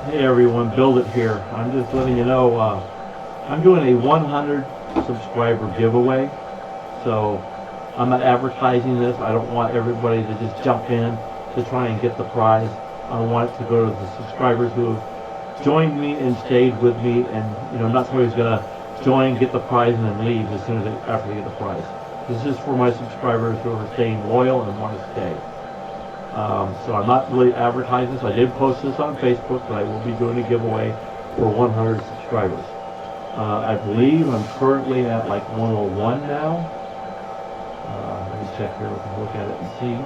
Hey everyone, Build It here. I'm just letting you know I'm doing a 100 subscriber giveaway. So I'm not advertising this. I don't want everybody to just jump in to try and get the prize. I want it to go to the subscribers who have joined me and stayed with me, and not somebody who's gonna join, get the prize, and then leave as soon as after they get the prize. This is for my subscribers who are staying loyal and want to stay. So I'm not really advertising this. I did post this on Facebook, but I will be doing a giveaway for 100 subscribers. I believe I'm currently at like 101 now. Let me check here. We can look at it and see.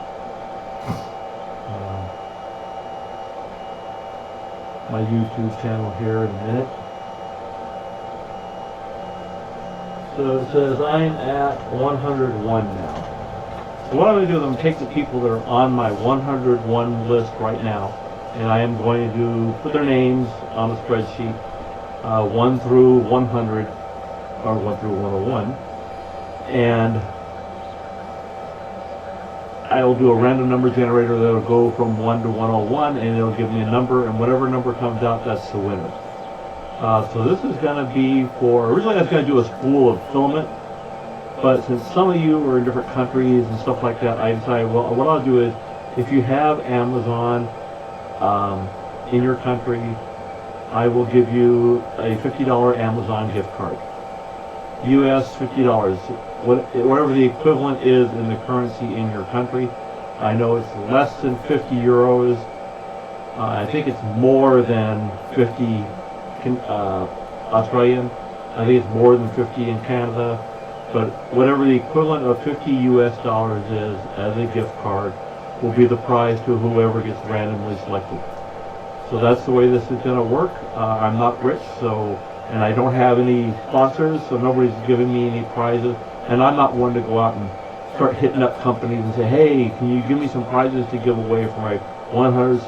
My YouTube channel here in a minute. So it says I'm at 101 now. So what I'm going to do is I'm going to take the people that are on my 101 list right now, and I am going to put their names on a spreadsheet, 1 through 100, or 1 through 101, and I'll do a random number generator that will go from 1 to 101, and it'll give me a number, and whatever number comes out, that's the winner. So this is going to be for, originally I was going to do a spool of filament, but since some of you are in different countries and stuff like that, I decided, well, what I'll do is, if you have Amazon in your country, I will give you a $50 Amazon gift card. US $50, whatever the equivalent is in the currency in your country. I know it's less than 50 euros. I think it's more than 50 Australian. I think it's more than 50 in Canada. But whatever the equivalent of 50 US dollars is as a gift card will be the prize to whoever gets randomly selected. So that's the way this is going to work. I'm not rich, and I don't have any sponsors, so nobody's giving me any prizes. And I'm not one to go out and start hitting up companies and say, hey, can you give me some prizes to give away for my 100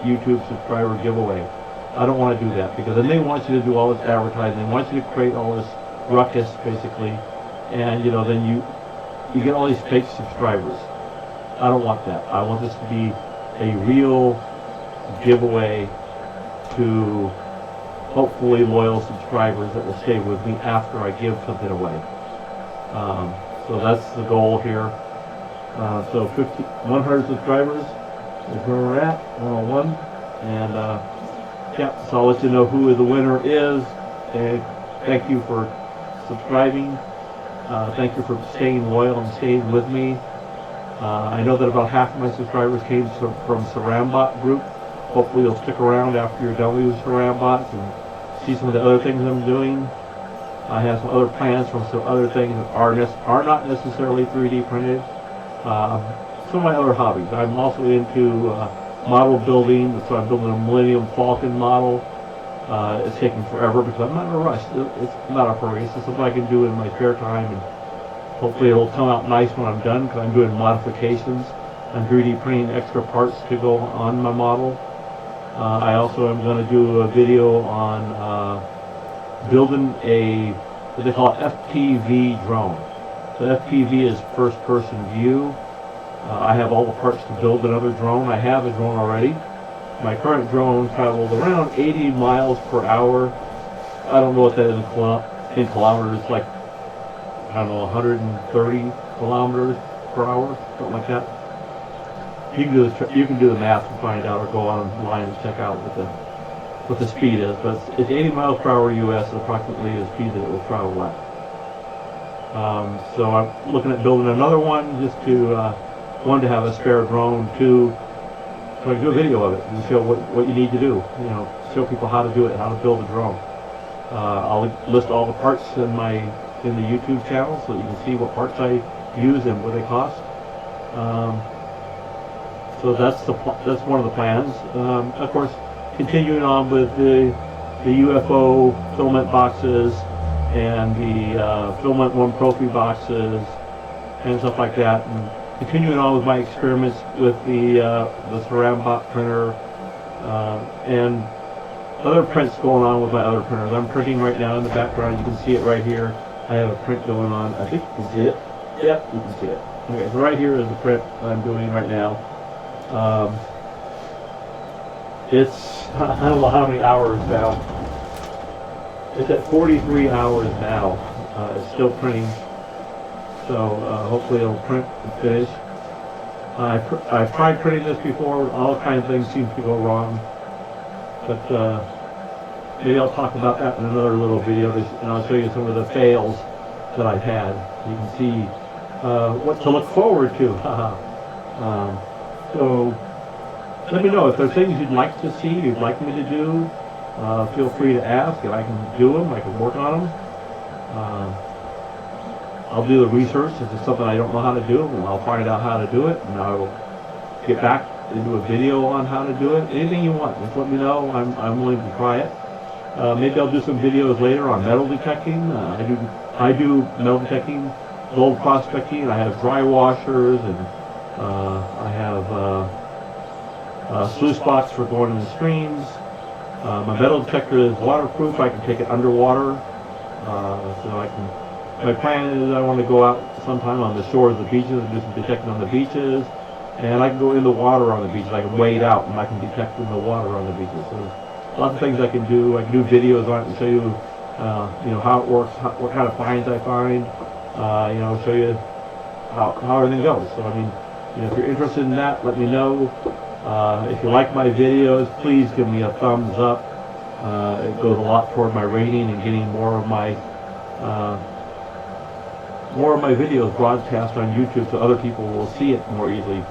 YouTube subscriber giveaway? I don't want to do that, because then they want you to do all this advertising. They want you to create all this ruckus, basically. And then you get all these fake subscribers. I don't want that. I want this to be a real giveaway to hopefully loyal subscribers that will stay with me after I give something away. So that's the goal here. So 100 subscribers is where we're at, 101. And yeah, so I'll let you know who the winner is. And thank you for subscribing. Thank you for staying loyal and staying with me. I know that about half of my subscribers came from Cerambot group. Hopefully you'll stick around after you're done with Cerambots and see some of the other things I'm doing. I have some other plans from some other things that are not necessarily 3D printed. Some of my other hobbies. I'm also into model building, so I'm building a Millennium Falcon model. It's taking forever because I'm not in a rush. It's not a hurry. It's just something I can do in my spare time, and hopefully it'll come out nice when I'm done, because I'm doing modifications. I'm 3D printing extra parts to go on my model. I also am going to do a video on building what they call FPV drone. So FPV is first person view. I have all the parts to build another drone. I have a drone already. My current drone travels around 80 miles per hour. I don't know what that is in kilometers. It's like, I don't know, 130 kilometers per hour, something like that. You can do the math and find out, or go online and check out what the speed is. But it's 80 miles per hour US, approximately the speed that it will travel at. So I'm looking at building another one, just to one, to have a spare drone, two, so I can do a video of it and show what you need to do. Show people how to do it, how to build a drone. I'll list all the parts in the YouTube channel, so you can see what parts I use and what they cost. So that's one of the plans. Of course, continuing on with the UFO filament boxes and the Filament One Profi boxes and stuff like that, and continuing on with my experiments with the Cerambot printer and other prints going on with my other printers. I'm printing right now in the background. You can see it right here. I have a print going on. I think you can see it. Yep, you can see it. Okay, so right here is the print I'm doing right now. It's, I don't know how many hours now. It's at 43 hours now. It's still printing. So hopefully it'll print and finish. I've tried printing this before. All kinds of things seem to go wrong. But maybe I'll talk about that in another little video, and I'll show you some of the fails that I've had. You can see what to look forward to. So let me know if there's things you'd like to see, you'd like me to do. Feel free to ask, and I can do them. I can work on them. I'll do the research. If it's something I don't know how to do, and I'll find out how to do it, and I'll get back and do a video on how to do it. Anything you want, just let me know. I'm willing to try it. Maybe I'll do some videos later on metal detecting. I do metal detecting, gold prospecting. I have dry washers, and I have sluice box for going in the streams. My metal detector is waterproof. I can take it underwater, so I can. My plan is I want to go out sometime on the shores of the beaches and do some detecting on the beaches, and I can go in the water on the beaches. I can wade out and I can detect in the water on the beaches. So there's lots of things I can do. I can do videos on it and show you, how it works, what kind of finds I find. Show you how everything goes. So I mean, if you're interested in that, let me know. If you like my videos, please give me a thumbs up. It goes a lot toward my rating and getting more of my videos broadcast on YouTube, so other people will see it more easily.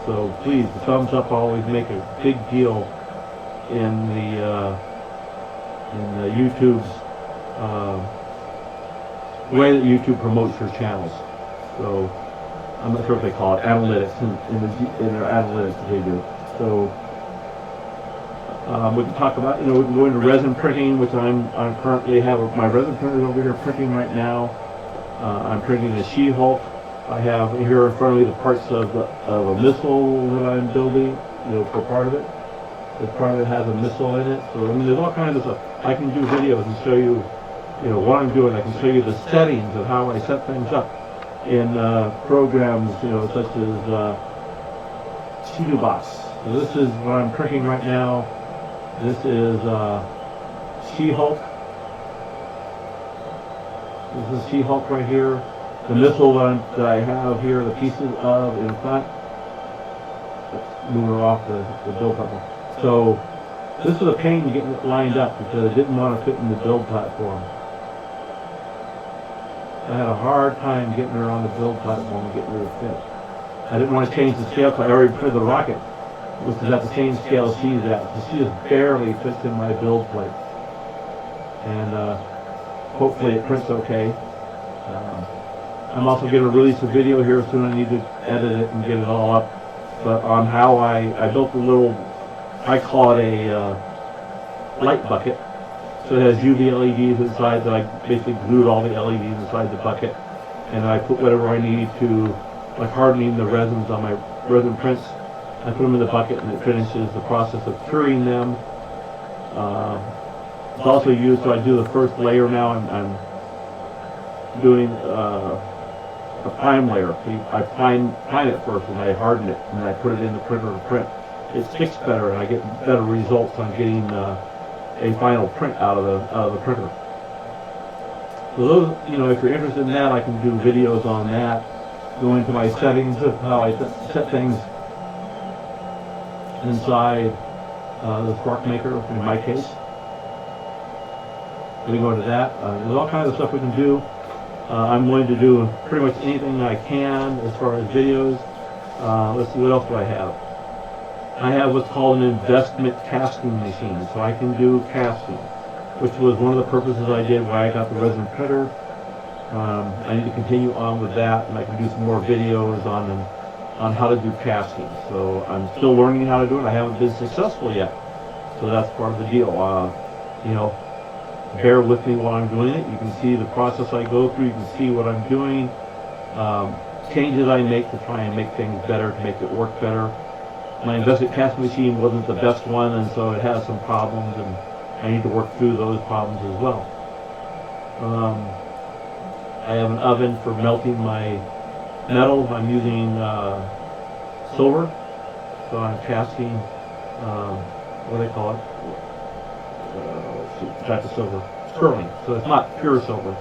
So please, the thumbs up always make a big deal in the YouTube's way that YouTube promotes your channels. So I'm not sure if they call it analytics in their analytics that they do. So we can talk about, we can go into resin printing, which I'm currently have my resin printers over here printing right now. I'm printing a She-Hulk. I have here in front of me the parts of a missile that I'm building, for part of it. This part of it has a missile in it. So I mean, there's all kinds of stuff. I can do videos and show you, what I'm doing. I can show you the settings of how I set things up in programs, such as Shinobox. So this is what I'm printing right now. This is She-Hulk. This is She-Hulk right here. The missile that I have here, the pieces of in front. Moving off the build platform. So this was a pain getting it lined up because I didn't want to fit in the build platform. I had a hard time getting her on the build platform and getting her to fit. I didn't want to change the scale because I already printed the rocket, which is at the same scale she's at. So she just barely fits in my build plate. And hopefully it prints okay. I'm also going to release a video here soon. I need to edit it and get it all up. But on how I built a little, I call it a light bucket. So it has UV LEDs inside that I basically glued all the LEDs inside the bucket. And I put whatever I need to, like hardening the resins on my resin prints. I put them in the bucket and it finishes the process of curing them. It's also used, so I do the first layer now. I'm doing a prime layer. I prime it first and I harden it and I put it in the printer to print. It sticks better and I get better results on getting a final print out of the printer. So those, if you're interested in that, I can do videos on that. Go into my settings of how I set things inside the Spark Maker in my case. We can go into that. There's all kinds of stuff we can do. I'm going to do pretty much anything I can as far as videos. Let's see, what else do I have? I have what's called an investment casting machine, so I can do casting, which was one of the purposes I did when I got the resin printer. I need to continue on with that, and I can do some more videos on how to do casting. So I'm still learning how to do it. I haven't been successful yet, so that's part of the deal. Bear with me while I'm doing it. You can see the process I go through. You can see what I'm doing. Changes I make to try and make things better, to make it work better. My investment casting machine wasn't the best one, and so it has some problems, and I need to work through those problems as well. I have an oven for melting my metal. I'm using silver, so I'm casting what do they call it? Type of silver, sterling. So it's not pure silver.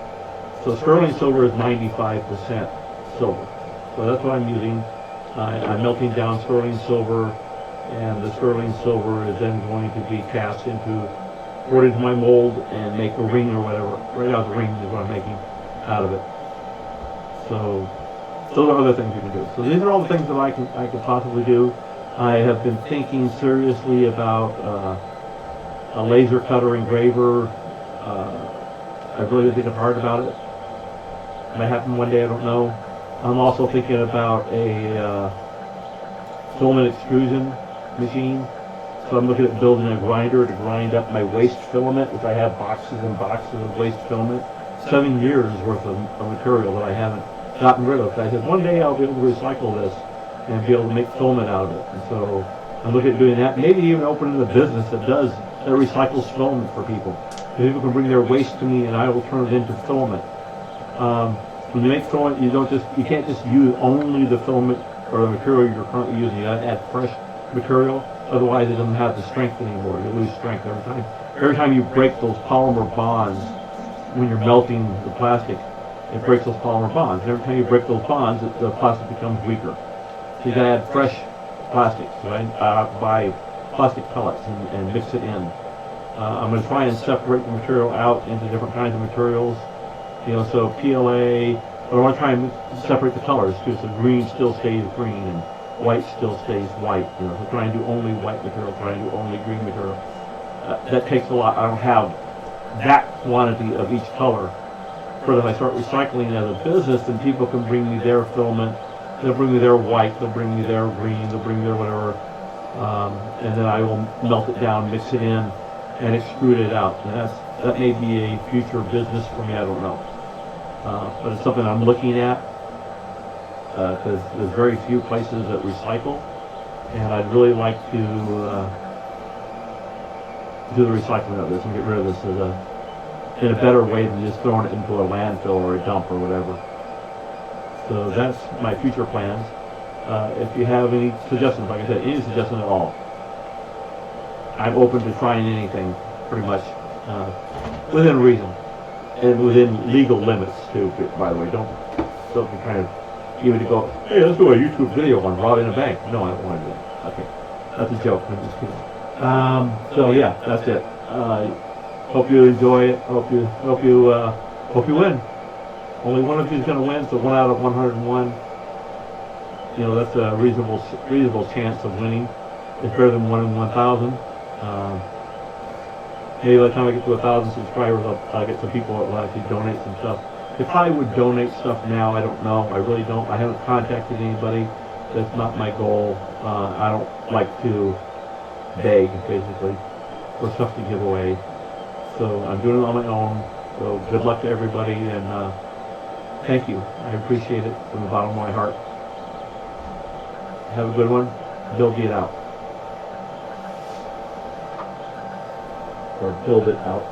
So sterling silver is 95% silver. So that's what I'm using. I'm melting down sterling silver, and the sterling silver is then going to be cast poured into my mold and make a ring or whatever. Right now the ring is what I'm making out of it. So those are other things you can do. So these are all the things that I can possibly do. I have been thinking seriously about a laser cutter engraver. I've really been thinking hard about it. It might happen one day, I don't know. I'm also thinking about a filament extrusion machine. So I'm looking at building a grinder to grind up my waste filament, which I have boxes and boxes of waste filament. 7 years worth of material that I haven't gotten rid of. So I said one day I'll be able to recycle this and be able to make filament out of it. And so I'm looking at doing that. Maybe even opening a business that recycles filament for people. People can bring their waste to me and I will turn it into filament. When you make filament, you can't just use only the filament or the material you're currently using. You gotta add fresh material. Otherwise, it doesn't have the strength anymore. You lose strength every time. Every time you break those polymer bonds, when you're melting the plastic, it breaks those polymer bonds. And every time you break those bonds, the plastic becomes weaker. So you gotta add fresh plastic. So I buy plastic pellets and mix it in. I'm going to try and separate the material out into different kinds of materials. So PLA, but I want to try and separate the colors too, so green still stays green and white still stays white. So try and do only white material, try and do only green material. That takes a lot. I don't have that quantity of each color. But if I start recycling as a business, then people can bring me their filament, they'll bring me their white, they'll bring me their green, they'll bring me their whatever, and then I will melt it down, mix it in, and extrude it out. And that may be a future business for me, I don't know. But it's something I'm looking at, because there's very few places that recycle, and I'd really like to do the recycling of this and get rid of this in a better way than just throwing it into a landfill or a dump or whatever. So that's my future plans. If you have any suggestions, like I said, any suggestion at all, I'm open to trying anything, pretty much, within reason and within legal limits too. By the way, don't be trying to even to go, hey, let's do a YouTube video on robbing a bank. No, I don't want to do that. Okay, that's a joke. I'm just kidding. So yeah, that's it. Hope you enjoy it. Hope you win. Only one of you is going to win, so 1 out of 101. That's a reasonable chance of winning. It's better than 1 in 1,000. Maybe by the time I get to 1,000 subscribers, I'll get some people that will actually donate some stuff. If I would donate stuff now, I don't know. I really don't. I haven't contacted anybody. That's not my goal. I don't like to beg, basically, for stuff to give away. So I'm doing it on my own. So good luck to everybody, and thank you. I appreciate it from the bottom of my heart. Have a good one. Bill Get Out. Or build it out.